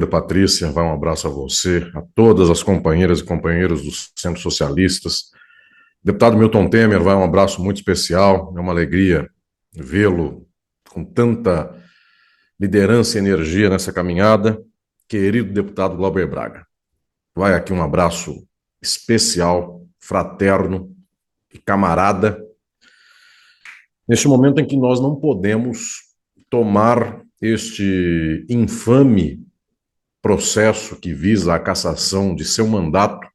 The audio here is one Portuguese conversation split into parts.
Patrícia, vai um abraço a você, a todas as companheiras e companheiros dos Centros Socialistas. Deputado Milton Temer, vai um abraço muito especial. É uma alegria vê-lo com tanta liderança e energia nessa caminhada. Querido deputado Glauber Braga, vai aqui um abraço especial, fraterno e camarada, neste momento em que nós não podemos tomar este infame processo que visa a cassação de seu mandato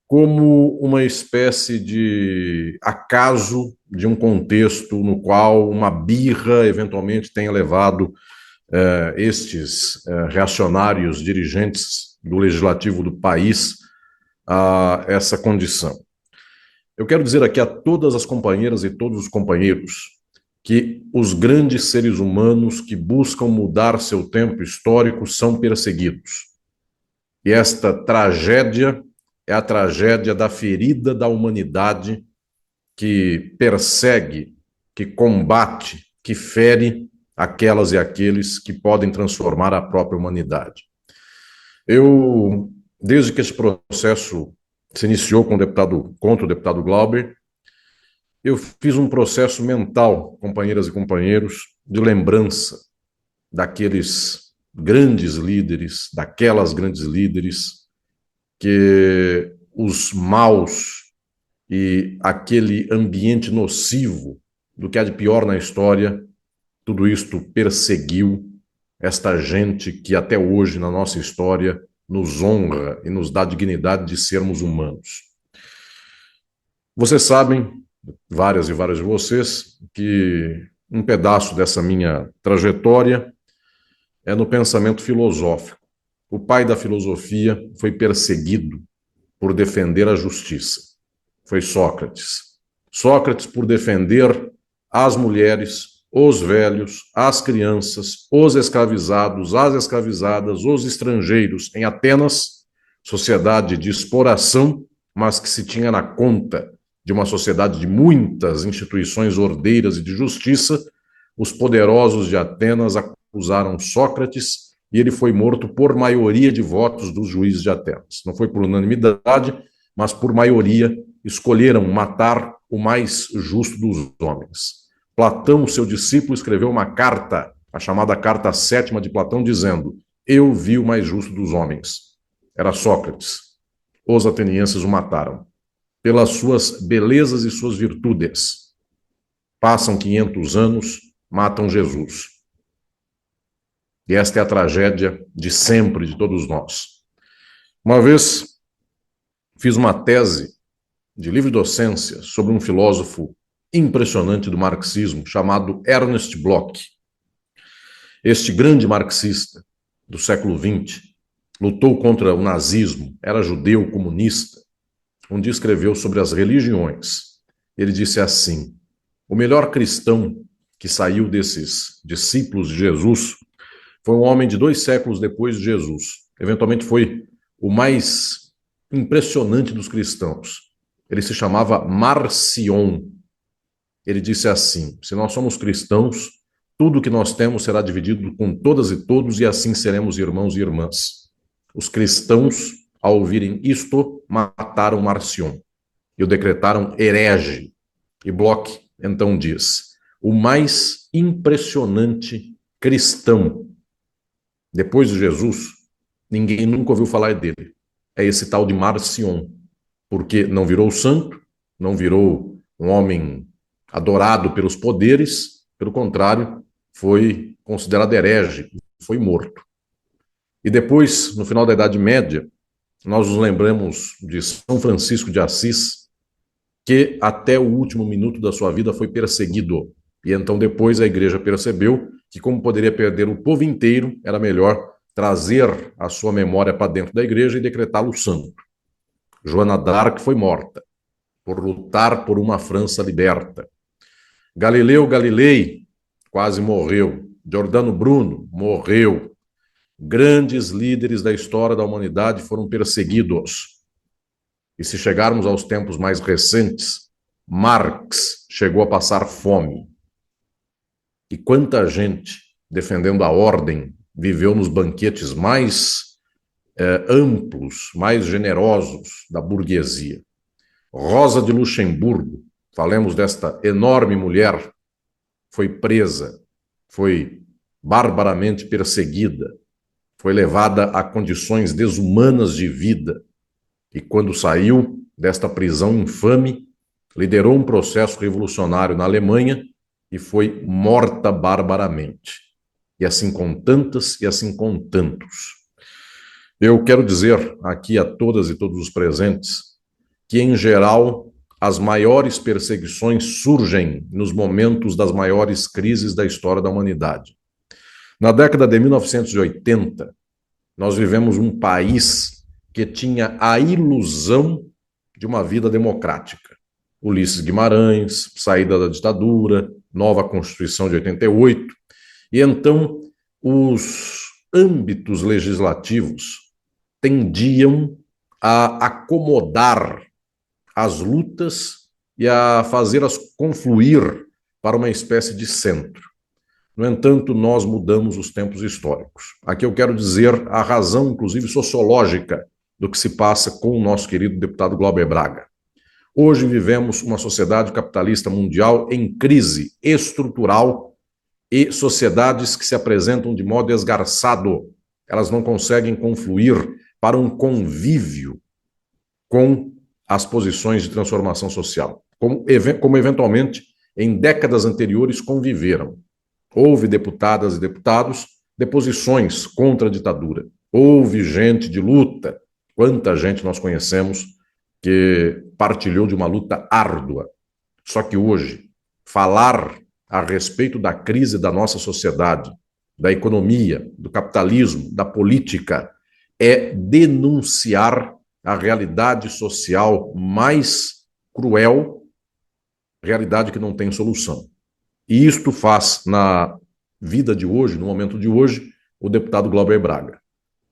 como uma espécie de acaso de um contexto no qual uma birra eventualmente tenha levado estes reacionários dirigentes do legislativo do país a essa condição. Eu quero dizer aqui a todas as companheiras e todos os companheiros que os grandes seres humanos que buscam mudar seu tempo histórico são perseguidos. E esta tragédia é a tragédia da ferida da humanidade que persegue, que combate, que fere aquelas e aqueles que podem transformar a própria humanidade. Eu, desde que esse processo se iniciou contra o deputado Glauber, eu fiz um processo mental, companheiras e companheiros, de lembrança daqueles grandes líderes, daquelas grandes líderes, que os maus e aquele ambiente nocivo do que há de pior na história, tudo isto perseguiu esta gente que até hoje na nossa história nos honra e nos dá a dignidade de sermos humanos. Vocês sabem, várias e várias de vocês, que um pedaço dessa minha trajetória é no pensamento filosófico. O pai da filosofia foi perseguido por defender a justiça. Foi Sócrates. Sócrates por defender as mulheres, os velhos, as crianças, os escravizados, as escravizadas, os estrangeiros em Atenas, sociedade de exploração, mas que se tinha na conta de uma sociedade de muitas instituições ordeiras e de justiça. Os poderosos de Atenas acusaram Sócrates e ele foi morto por maioria de votos dos juízes de Atenas. Não foi por unanimidade, mas por maioria escolheram matar o mais justo dos homens. Platão, seu discípulo, escreveu uma carta, a chamada Carta Sétima de Platão, dizendo: eu vi o mais justo dos homens. Era Sócrates. Os atenienses o mataram pelas suas belezas e suas virtudes. Passam 500 anos, matam Jesus. E esta é a tragédia de sempre, de todos nós. Uma vez fiz uma tese de livre docência sobre um filósofo impressionante do marxismo chamado Ernst Bloch. Este grande marxista do século XX lutou contra o nazismo, era judeu, comunista. Um dia escreveu sobre as religiões. Ele disse assim: o melhor cristão que saiu desses discípulos de Jesus foi um homem de 2 séculos depois de Jesus. Eventualmente foi o mais impressionante dos cristãos. Ele se chamava Marcion. Ele disse assim: se nós somos cristãos, tudo que nós temos será dividido com todas e todos, e assim seremos irmãos e irmãs. Os cristãos, ao ouvirem isto, mataram Marcion e o decretaram herege. E Bloch então diz: o mais impressionante cristão depois de Jesus, ninguém nunca ouviu falar dele. É esse tal de Marcion, porque não virou santo, não virou um homem adorado pelos poderes, pelo contrário, foi considerado herege, foi morto. E depois, no final da Idade Média, nós nos lembramos de São Francisco de Assis, que até o último minuto da sua vida foi perseguido. E então depois a igreja percebeu que, como poderia perder o povo inteiro, era melhor trazer a sua memória para dentro da igreja e decretá-lo santo. Joana d'Arc foi morta por lutar por uma França liberta. Galileu Galilei quase morreu. Giordano Bruno morreu. Grandes líderes da história da humanidade foram perseguidos. E se chegarmos aos tempos mais recentes, Marx chegou a passar fome. E quanta gente defendendo a ordem viveu nos banquetes mais amplos, mais generosos da burguesia. Rosa de Luxemburgo, falemos desta enorme mulher, foi presa, foi barbaramente perseguida, foi levada a condições desumanas de vida e, quando saiu desta prisão infame, liderou um processo revolucionário na Alemanha e foi morta barbaramente. E assim com tantas e assim com tantos. Eu quero dizer aqui a todas e todos os presentes que, em geral, as maiores perseguições surgem nos momentos das maiores crises da história da humanidade. Na década de 1980, nós vivemos um país que tinha a ilusão de uma vida democrática. Ulisses Guimarães, saída da ditadura, nova Constituição de 88, e então os âmbitos legislativos tendiam a acomodar as lutas e a fazê-las confluir para uma espécie de centro. No entanto, nós mudamos os tempos históricos. Aqui eu quero dizer a razão, inclusive sociológica, do que se passa com o nosso querido deputado Glauber Braga. Hoje vivemos uma sociedade capitalista mundial em crise estrutural e sociedades que se apresentam de modo esgarçado. Elas não conseguem confluir para um convívio com as posições de transformação social, como eventualmente em décadas anteriores conviveram. Houve deputadas e deputados de posições contra a ditadura. Houve gente de luta. Quanta gente nós conhecemos que partilhou de uma luta árdua. Só que hoje, falar a respeito da crise da nossa sociedade, da economia, do capitalismo, da política, é denunciar a realidade social mais cruel, realidade que não tem solução. E isto faz, na vida de hoje, no momento de hoje, o deputado Glauber Braga.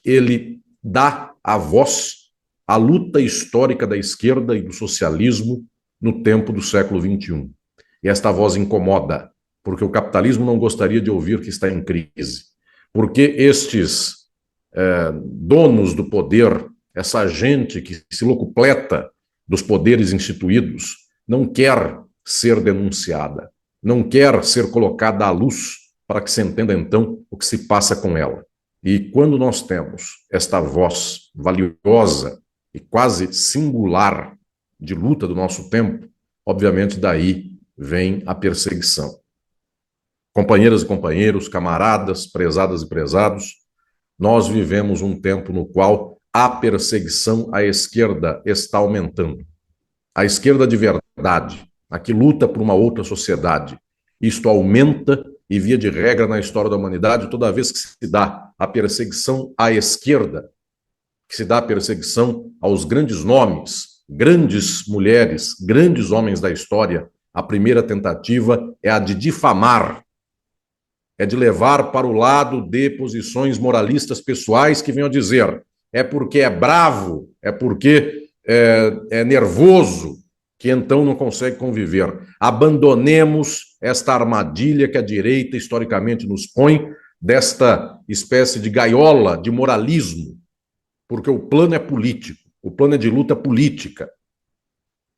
Ele dá a voz à luta histórica da esquerda e do socialismo no tempo do século XXI. E esta voz incomoda, porque o capitalismo não gostaria de ouvir que está em crise. Porque estes donos do poder, essa gente que se locupleta dos poderes instituídos, não quer ser denunciada, não quer ser colocada à luz para que se entenda então o que se passa com ela. E quando nós temos esta voz valiosa e quase singular de luta do nosso tempo, obviamente daí vem a perseguição. Companheiras e companheiros, camaradas, prezadas e prezados, nós vivemos um tempo no qual a perseguição à esquerda está aumentando. A esquerda de verdade, a que luta por uma outra sociedade, isto aumenta e, via de regra, na história da humanidade, toda vez que se dá a perseguição à esquerda, que se dá a perseguição aos grandes nomes, grandes mulheres, grandes homens da história, a primeira tentativa é a de difamar, é de levar para o lado de posições moralistas pessoais que venham dizer é porque é bravo, é porque é nervoso, que então não consegue conviver. Abandonemos esta armadilha que a direita historicamente nos põe, desta espécie de gaiola de moralismo, porque o plano é político, o plano é de luta política.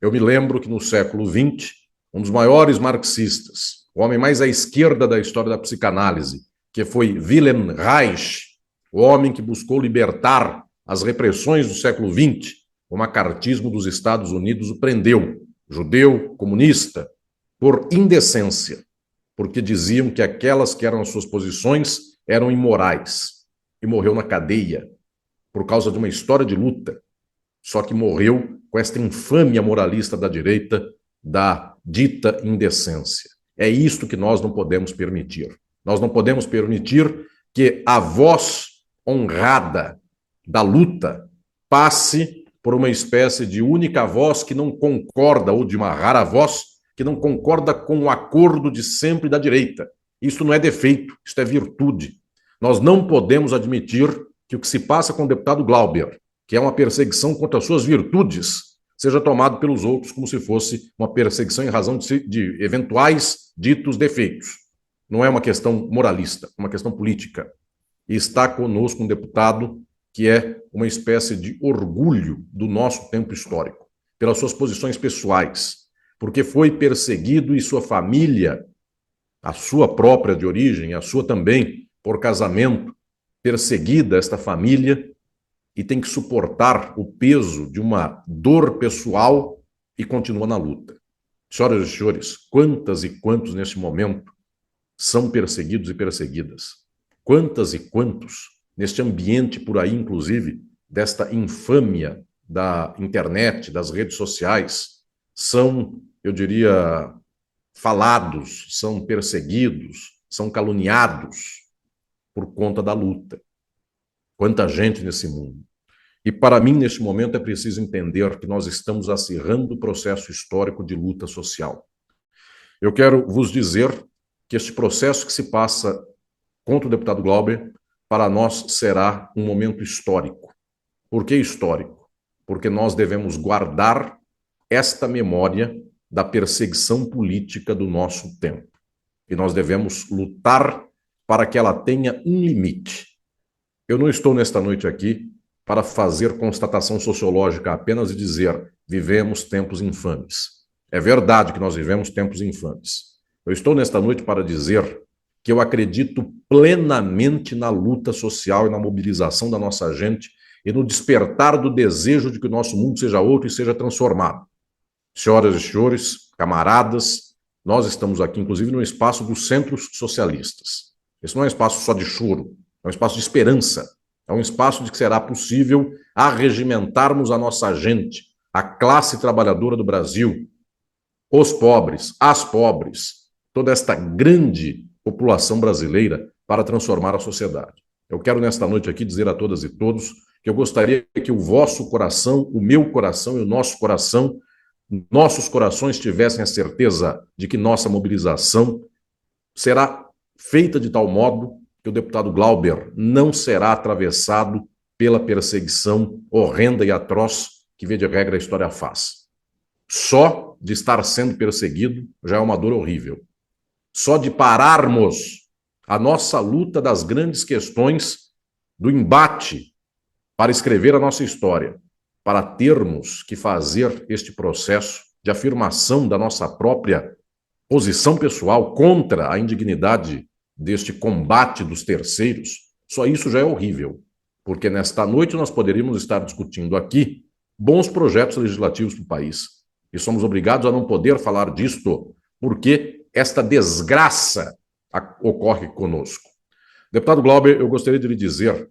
Eu me lembro que no século XX, um dos maiores marxistas, o homem mais à esquerda da história da psicanálise, que foi Wilhelm Reich, o homem que buscou libertar as repressões do século XX, o macartismo dos Estados Unidos o prendeu, judeu, comunista, por indecência, porque diziam que aquelas que eram as suas posições eram imorais, e morreu na cadeia por causa de uma história de luta, só que morreu com esta infâmia moralista da direita, da dita indecência. É isto que nós não podemos permitir. Nós não podemos permitir que a voz honrada da luta passe por uma espécie de única voz que não concorda, ou de uma rara voz que não concorda com o acordo de sempre da direita. Isso não é defeito, isso é virtude. Nós não podemos admitir que o que se passa com o deputado Glauber, que é uma perseguição contra as suas virtudes, seja tomado pelos outros como se fosse uma perseguição em razão de eventuais ditos defeitos. Não é uma questão moralista, é uma questão política. E está conosco um deputado que é uma espécie de orgulho do nosso tempo histórico, pelas suas posições pessoais, porque foi perseguido e sua família, a sua própria de origem, a sua também por casamento, perseguida esta família, e tem que suportar o peso de uma dor pessoal e continua na luta. Senhoras e senhores, quantas e quantos neste momento são perseguidos e perseguidas? Quantas e quantos neste ambiente por aí, inclusive, desta infâmia da internet, das redes sociais, são, eu diria, falados, são perseguidos, são caluniados por conta da luta. Quanta gente nesse mundo. E para mim, neste momento, é preciso entender que nós estamos acirrando o processo histórico de luta social. Eu quero vos dizer que este processo que se passa contra o deputado Glauber, para nós será um momento histórico. Por que histórico? Porque nós devemos guardar esta memória da perseguição política do nosso tempo. E nós devemos lutar para que ela tenha um limite. Eu não estou nesta noite aqui para fazer constatação sociológica apenas e dizer vivemos tempos infames. É verdade que nós vivemos tempos infames. Eu estou nesta noite para dizer que eu acredito plenamente na luta social e na mobilização da nossa gente e no despertar do desejo de que o nosso mundo seja outro e seja transformado. Senhoras e senhores, camaradas, nós estamos aqui, inclusive, no espaço dos centros socialistas. Esse não é um espaço só de choro, é um espaço de esperança. É um espaço de que será possível arregimentarmos a nossa gente, a classe trabalhadora do Brasil, os pobres, as pobres, toda esta grande população brasileira para transformar a sociedade. Eu quero nesta noite aqui dizer a todas e todos que eu gostaria que o vosso coração, o meu coração e o nosso coração, nossos corações tivessem a certeza de que nossa mobilização será feita de tal modo que o deputado Glauber não será atravessado pela perseguição horrenda e atroz que, via de regra, a história faz. Só de estar sendo perseguido já é uma dor horrível. Só de pararmos a nossa luta das grandes questões do embate para escrever a nossa história, para termos que fazer este processo de afirmação da nossa própria posição pessoal contra a indignidade deste combate dos terceiros, só isso já é horrível, porque nesta noite nós poderíamos estar discutindo aqui bons projetos legislativos para o país, e somos obrigados a não poder falar disto, porque esta desgraça ocorre conosco. Deputado Glauber, eu gostaria de lhe dizer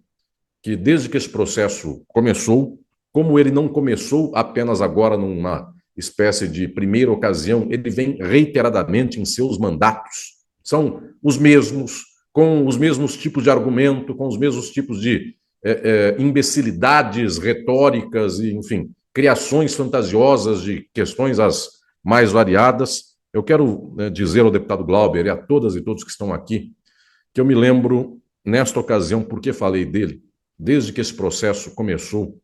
que desde que esse processo começou, como ele não começou apenas agora numa espécie de primeira ocasião, ele vem reiteradamente em seus mandatos. São os mesmos, com os mesmos tipos de argumento, com os mesmos tipos de imbecilidades retóricas e, enfim, criações fantasiosas de questões as mais variadas. Eu quero dizer ao deputado Glauber e a todas e todos que estão aqui que eu me lembro, nesta ocasião, porque falei dele, desde que esse processo começou,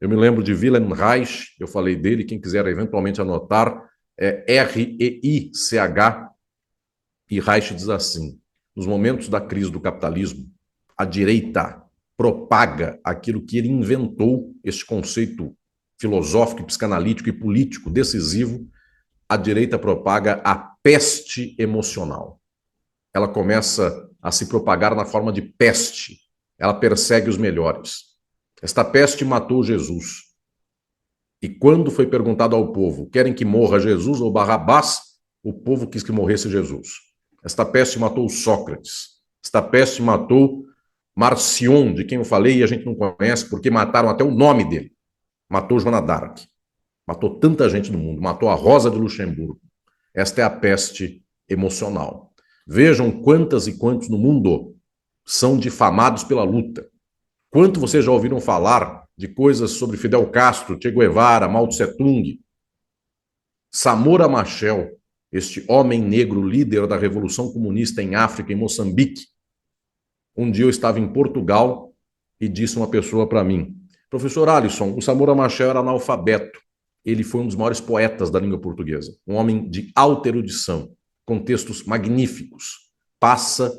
eu me lembro de Wilhelm Reich, eu falei dele, quem quiser eventualmente anotar, é R-E-I-C-H, e Reich diz assim: nos momentos da crise do capitalismo, a direita propaga aquilo que ele inventou, este conceito filosófico, psicanalítico e político decisivo, a direita propaga a peste emocional. Ela começa a se propagar na forma de peste, ela persegue os melhores. Esta peste matou Jesus. E quando foi perguntado ao povo, querem que morra Jesus ou Barrabás? O povo quis que morresse Jesus. Esta peste matou Sócrates. Esta peste matou Marcion, de quem eu falei e a gente não conhece, porque mataram até o nome dele. Matou Joana d'Arc. Matou tanta gente no mundo. Matou a Rosa de Luxemburgo. Esta é a peste emocional. Vejam quantas e quantos no mundo são difamados pela luta. Quanto vocês já ouviram falar de coisas sobre Fidel Castro, Che Guevara, Mao Tse Tung, Samora Machel, este homem negro líder da Revolução Comunista em África, em Moçambique. Um dia eu estava em Portugal e disse uma pessoa para mim: professor Alisson, o Samora Machel era analfabeto. Ele foi um dos maiores poetas da língua portuguesa, um homem de alta erudição, com textos magníficos. Passa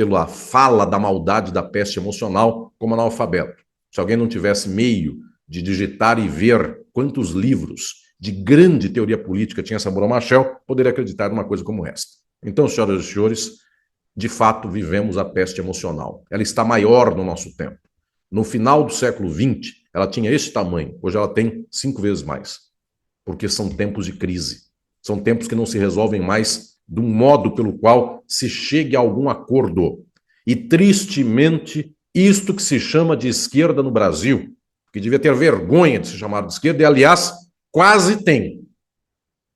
pela fala da maldade da peste emocional como analfabeto. Se alguém não tivesse meio de digitar e ver quantos livros de grande teoria política tinha Saburo Machel, poderia acreditar numa coisa como esta. Então, senhoras e senhores, de fato, vivemos a peste emocional. Ela está maior no nosso tempo. No final do século XX, ela tinha esse tamanho. Hoje ela tem 5 vezes mais. Porque são tempos de crise. São tempos que não se resolvem mais de um modo pelo qual se chegue a algum acordo. E, tristemente, isto que se chama de esquerda no Brasil, que devia ter vergonha de se chamar de esquerda, e, aliás, quase tem.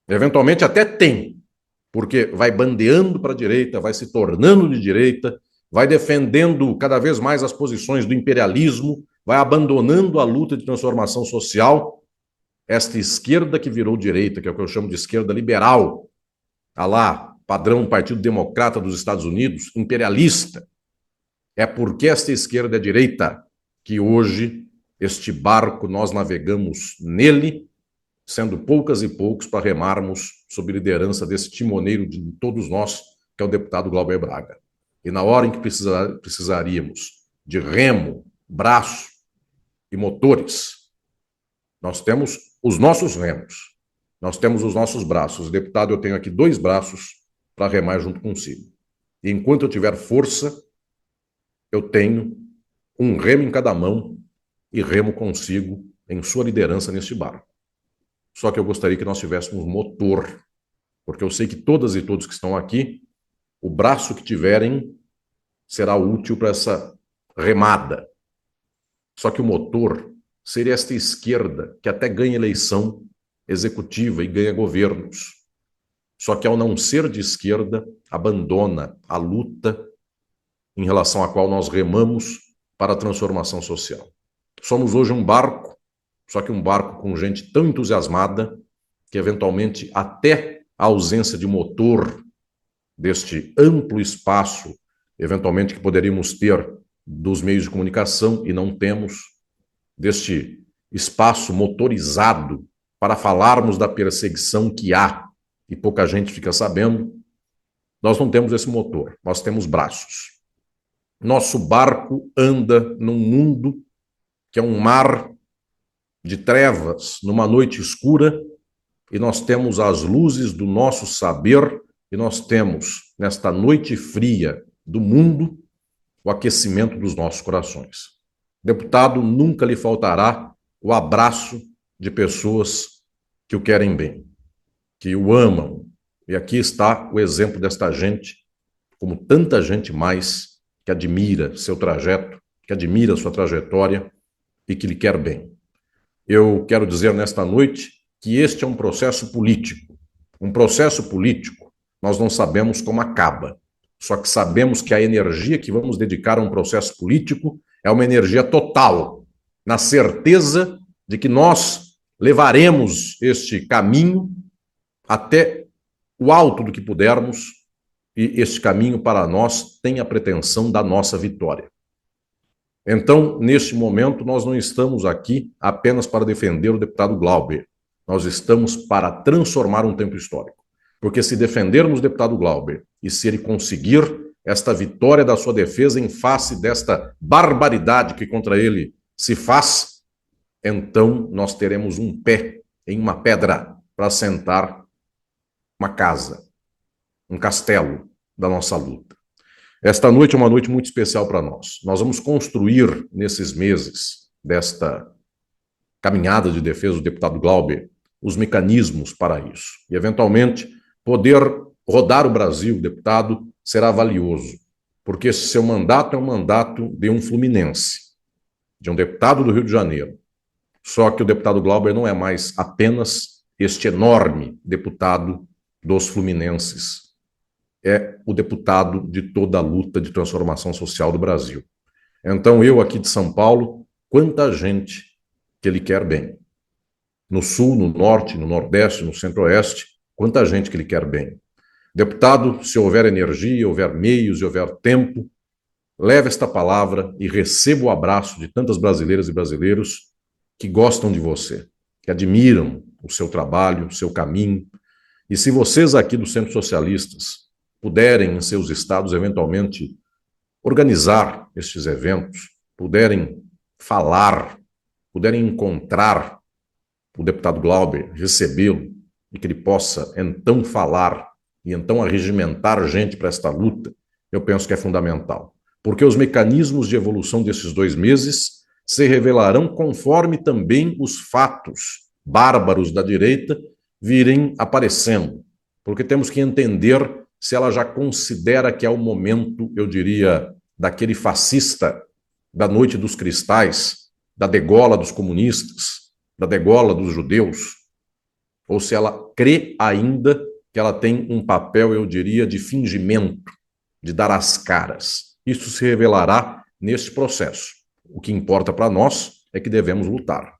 Eventualmente até tem, porque vai bandeando para a direita, vai se tornando de direita, vai defendendo cada vez mais as posições do imperialismo, vai abandonando a luta de transformação social. Esta esquerda que virou direita, que é o que eu chamo de esquerda liberal, a lá, padrão Partido Democrata dos Estados Unidos, imperialista, é porque esta esquerda é direita que hoje este barco nós navegamos nele, sendo poucas e poucos para remarmos sob liderança desse timoneiro de todos nós, que é o deputado Glauber Braga. E na hora em que precisaríamos de remo, braço e motores, nós temos os nossos remos, nós temos os nossos braços. Deputado, eu tenho aqui 2 braços para remar junto consigo. E enquanto eu tiver força, eu tenho um remo em cada mão e remo consigo em sua liderança neste barco. Só que eu gostaria que nós tivéssemos motor, porque eu sei que todas e todos que estão aqui, o braço que tiverem será útil para essa remada. Só que o motor seria esta esquerda, que até ganha eleição executiva e ganha governos. Só que ao não ser de esquerda, abandona a luta em relação à qual nós remamos para a transformação social. Somos hoje um barco, só que um barco com gente tão entusiasmada que, eventualmente, até a ausência de motor deste amplo espaço, eventualmente, que poderíamos ter dos meios de comunicação, e não temos, deste espaço motorizado para falarmos da perseguição que há, e pouca gente fica sabendo, nós não temos esse motor, nós temos braços. Nosso barco anda num mundo que é um mar de trevas, numa noite escura, e nós temos as luzes do nosso saber, e nós temos, nesta noite fria do mundo, o aquecimento dos nossos corações. Deputado, nunca lhe faltará o abraço de pessoas que o querem bem, que o amam. E aqui está o exemplo desta gente, como tanta gente mais, que admira seu trajeto, que admira sua trajetória e que lhe quer bem. Eu quero dizer nesta noite que este é um processo político. Um processo político, nós não sabemos como acaba, só que sabemos que a energia que vamos dedicar a um processo político é uma energia total, na certeza de que nós levaremos este caminho até o alto do que pudermos, e este caminho para nós tem a pretensão da nossa vitória. Então, neste momento, nós não estamos aqui apenas para defender o deputado Glauber. Nós estamos para transformar um tempo histórico. Porque se defendermos o deputado Glauber e se ele conseguir esta vitória da sua defesa em face desta barbaridade que contra ele se faz, então nós teremos um pé em uma pedra para assentar uma casa, um castelo da nossa luta. Esta noite é uma noite muito especial para nós. Nós vamos construir, nesses meses desta caminhada de defesa do deputado Glauber, os mecanismos para isso. E, eventualmente, poder rodar o Brasil, deputado, será valioso, porque esse seu mandato é um mandato de um fluminense, de um deputado do Rio de Janeiro. Só que o deputado Glauber não é mais apenas este enorme deputado dos fluminenses. É o deputado de toda a luta de transformação social do Brasil. Então, eu aqui de São Paulo, quanta gente que ele quer bem. No Sul, no Norte, no Nordeste, no Centro-Oeste, quanta gente que ele quer bem. Deputado, se houver energia, houver meios e houver tempo, leve esta palavra e receba o abraço de tantas brasileiras e brasileiros que gostam de você, que admiram o seu trabalho, o seu caminho. E se vocês aqui do Centro Socialistas puderem, em seus estados, eventualmente, organizar estes eventos, puderem falar, puderem encontrar o deputado Glauber, recebê-lo, e que ele possa então falar e então arregimentar gente para esta luta, eu penso que é fundamental. Porque os mecanismos de evolução desses 2 meses se revelarão conforme também os fatos bárbaros da direita virem aparecendo. Porque temos que entender se ela já considera que é o momento, eu diria, daquele fascista da Noite dos Cristais, da degola dos comunistas, da degola dos judeus, ou se ela crê ainda que ela tem um papel, eu diria, de fingimento, de dar as caras. Isso se revelará neste processo. O que importa para nós é que devemos lutar.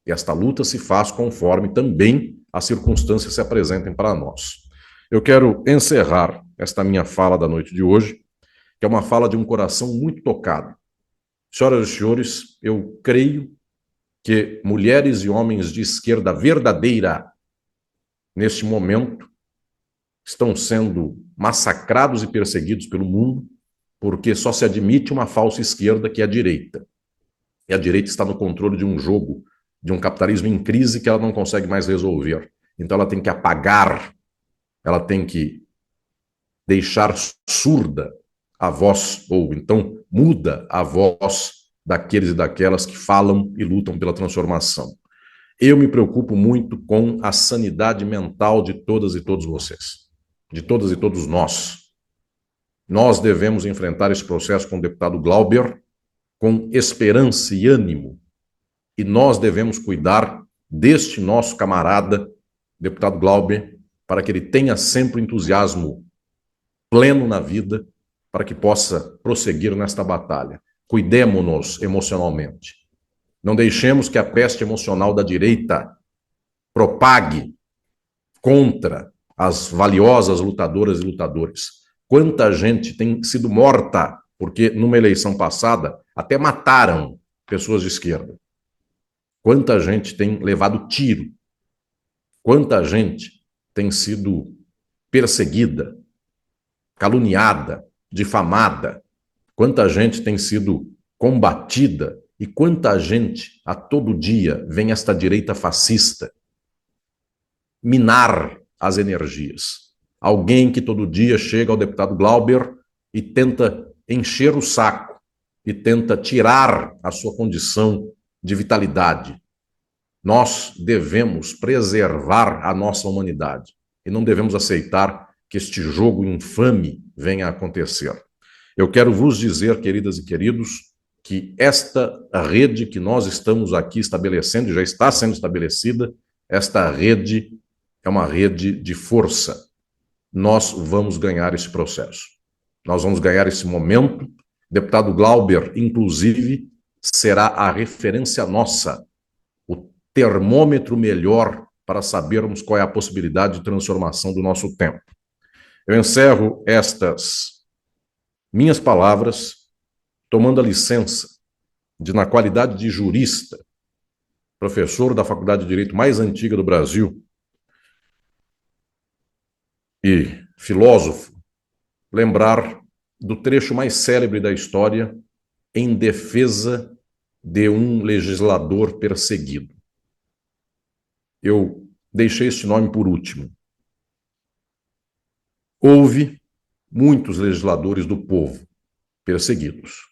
E esta luta se faz conforme também as circunstâncias se apresentem para nós. Eu quero encerrar esta minha fala da noite de hoje, que é uma fala de um coração muito tocado. Senhoras e senhores, eu creio que mulheres e homens de esquerda verdadeira, neste momento, estão sendo massacrados e perseguidos pelo mundo, porque só se admite uma falsa esquerda, que é a direita. E a direita está no controle de um jogo, de um capitalismo em crise que ela não consegue mais resolver. Então ela tem que apagar, ela tem que deixar surda a voz, ou então muda a voz daqueles e daquelas que falam e lutam pela transformação. Eu me preocupo muito com a sanidade mental de todas e todos vocês, de todas e todos nós. Nós devemos enfrentar esse processo com o deputado Glauber com esperança e ânimo, e nós devemos cuidar deste nosso camarada, deputado Glauber, para que ele tenha sempre entusiasmo pleno na vida, para que possa prosseguir nesta batalha. Cuidemo-nos emocionalmente. Não deixemos que a peste emocional da direita propague contra as valiosas lutadoras e lutadores. Quanta gente tem sido morta porque numa eleição passada até mataram pessoas de esquerda. Quanta gente tem levado tiro. Quanta gente tem sido perseguida, caluniada, difamada. Quanta gente tem sido combatida e quanta gente a todo dia vem esta direita fascista minar as energias. Alguém que todo dia chega ao deputado Glauber e tenta encher o saco e tenta tirar a sua condição de vitalidade. Nós devemos preservar a nossa humanidade e não devemos aceitar que este jogo infame venha a acontecer. Eu quero vos dizer, queridas e queridos, que esta rede que nós estamos aqui estabelecendo, já está sendo estabelecida, esta rede é uma rede de força. Nós vamos ganhar esse processo. Nós vamos ganhar esse momento. Deputado Glauber, inclusive, será a referência nossa, o termômetro melhor para sabermos qual é a possibilidade de transformação do nosso tempo. Eu encerro estas minhas palavras tomando a licença de, na qualidade de jurista, professor da Faculdade de Direito mais antiga do Brasil e filósofo, lembrar do trecho mais célebre da história em defesa de um legislador perseguido. Eu deixei este nome por último. Houve muitos legisladores do povo perseguidos.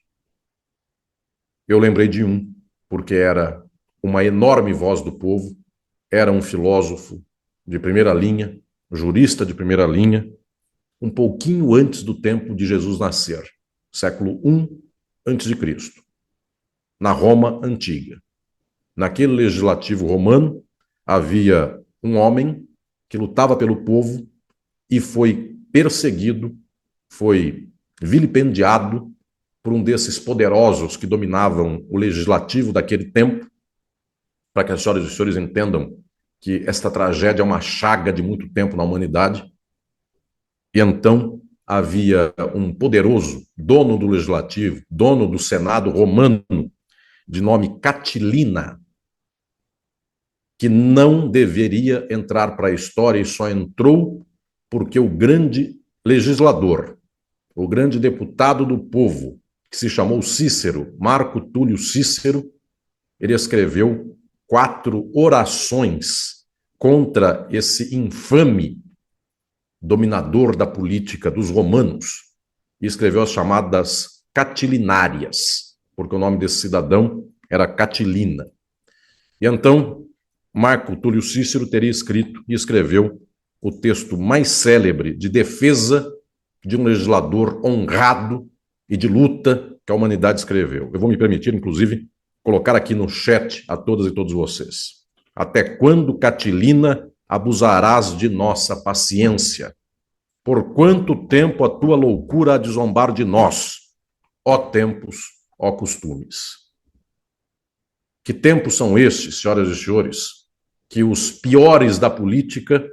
Eu lembrei de um, porque era uma enorme voz do povo, era um filósofo de primeira linha, jurista de primeira linha, um pouquinho antes do tempo de Jesus nascer, século I a.C., na Roma antiga. Naquele legislativo romano, havia um homem que lutava pelo povo e foi perseguido, foi vilipendiado por um desses poderosos que dominavam o legislativo daquele tempo, para que as senhoras e os senhores entendam que esta tragédia é uma chaga de muito tempo na humanidade. E então havia um poderoso dono do legislativo, dono do Senado romano, de nome Catilina, que não deveria entrar para a história e só entrou porque o grande legislador, o grande deputado do povo, que se chamou Cícero, Marco Túlio Cícero, ele escreveu 4 orações contra esse infame dominador da política dos romanos, e escreveu as chamadas Catilinárias, porque o nome desse cidadão era Catilina. E então, Marco Túlio Cícero teria escrito e escreveu o texto mais célebre de defesa de um legislador honrado e de luta que a humanidade escreveu. Eu vou me permitir, inclusive, colocar aqui no chat a todas e todos vocês. Até quando, Catilina, abusarás de nossa paciência? Por quanto tempo a tua loucura há de zombar de nós? Ó tempos, ó costumes. Que tempos são estes, senhoras e senhores, que os piores da política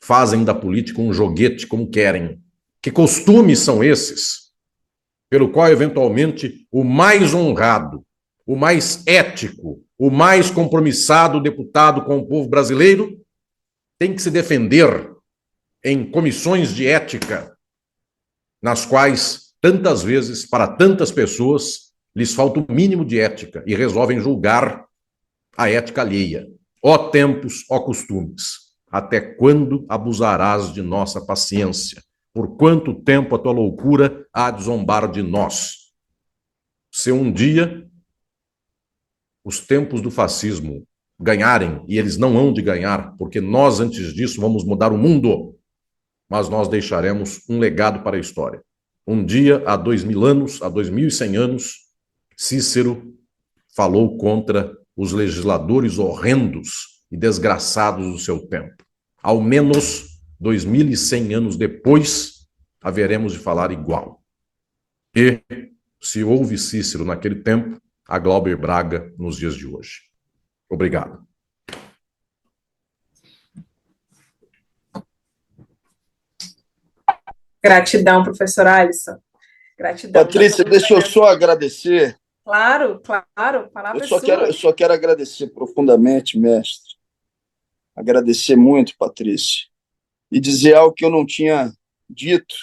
fazem da política um joguete como querem? Que costumes são esses, pelo qual, eventualmente, o mais honrado, o mais ético, o mais compromissado deputado com o povo brasileiro tem que se defender em comissões de ética, nas quais, tantas vezes, para tantas pessoas, lhes falta o mínimo de ética e resolvem julgar a ética alheia. Ó tempos, ó costumes, até quando abusarás de nossa paciência? Por quanto tempo a tua loucura há de zombar de nós? Se um dia os tempos do fascismo ganharem, e eles não hão de ganhar, porque nós, antes disso, vamos mudar o mundo, mas nós deixaremos um legado para a história. Um dia, há 2000 anos, há 2100 anos, Cícero falou contra os legisladores horrendos e desgraçados do seu tempo. Ao menos 2100 anos depois, haveremos de falar igual. E, se houve Cícero naquele tempo, a Glauber Braga nos dias de hoje. Obrigado. Gratidão, professor Alisson. Gratidão. Patrícia, deixa eu só agradecer. Claro, claro. Eu só quero agradecer profundamente, mestre. Agradecer muito, Patrícia. E dizer algo que eu não tinha dito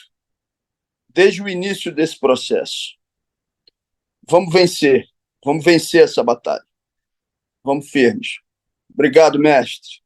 desde o início desse processo. Vamos vencer essa batalha. Vamos firmes. Obrigado, mestre.